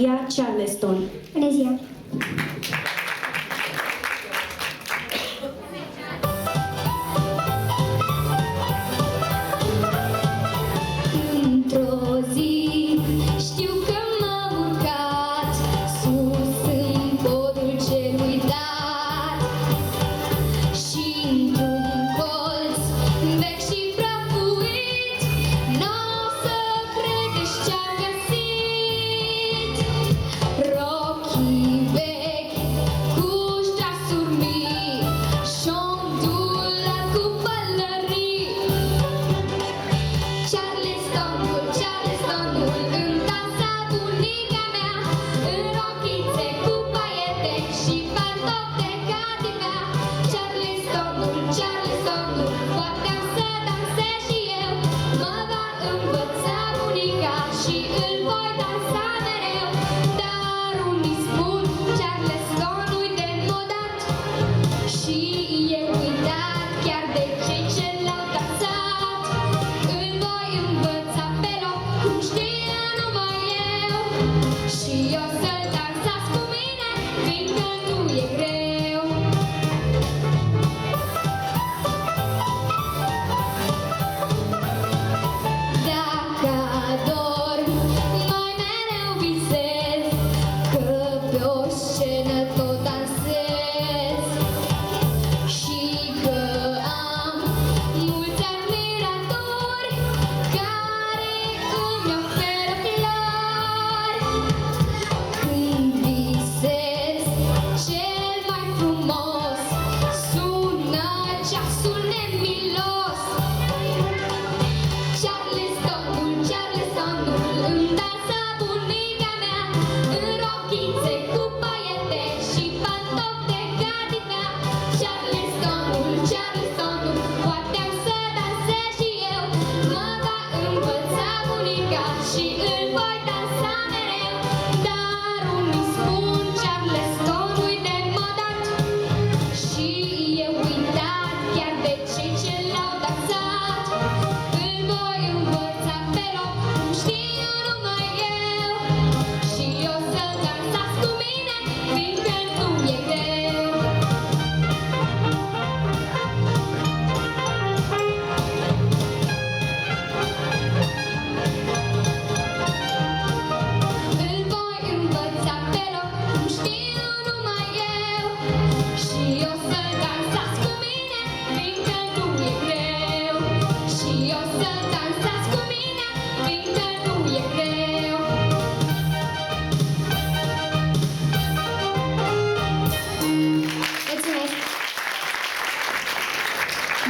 Charleston. Bună ziua! Într-o zi știu că m-am urcat sus în podul celui dat și într-un colț vechi și prăfuit n-o să credeți ce-am găsit. Rochii vechi cu ștrasuri mici și-o îndulat cu pălării. Charlestonul îmi dansa bunica mea, în rochițe cu paiete și pantofi de catifea. Charlestonul, poate am să dansez și eu, mă va învăța bunica și îl voi dansa mereu. Dar unii spun Charlestonul de modat și e uitat chiar de cei ce l-au dansat. Îl voi învăța pe loc cum știu numai eu și o să-l dansați cu mine, fiindcă nu e greu. Dacă adorm, mai mereu visez că pe o scenă tot dansez și că am mulți admiratori care îmi oferă flori. Când visez cel mai frumos, sună ceasul nemilos. Charlestonul îmi dansa bunica mea, în rochițe cu paiete și pantofi de catifea. Charlestonul, poate am să dansez și eu, mă va învăța bunica și îl voi dansa mereu. Dar unii spun Charlestonul de modat și e uitat chiar de cei ce l-au dansat. Îl voi învăța pe loc cum știu numai eu și o să-l dansați cu mine, fiindcă nu e greu. Îl voi învăța pe loc cum știu numai eu și o să-l dansați cu mine, fiindcă nu e greu. Și o să-l dansați cu mine, fiindcă nu e greu. Mulțumesc!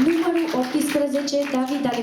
Numărul 18, David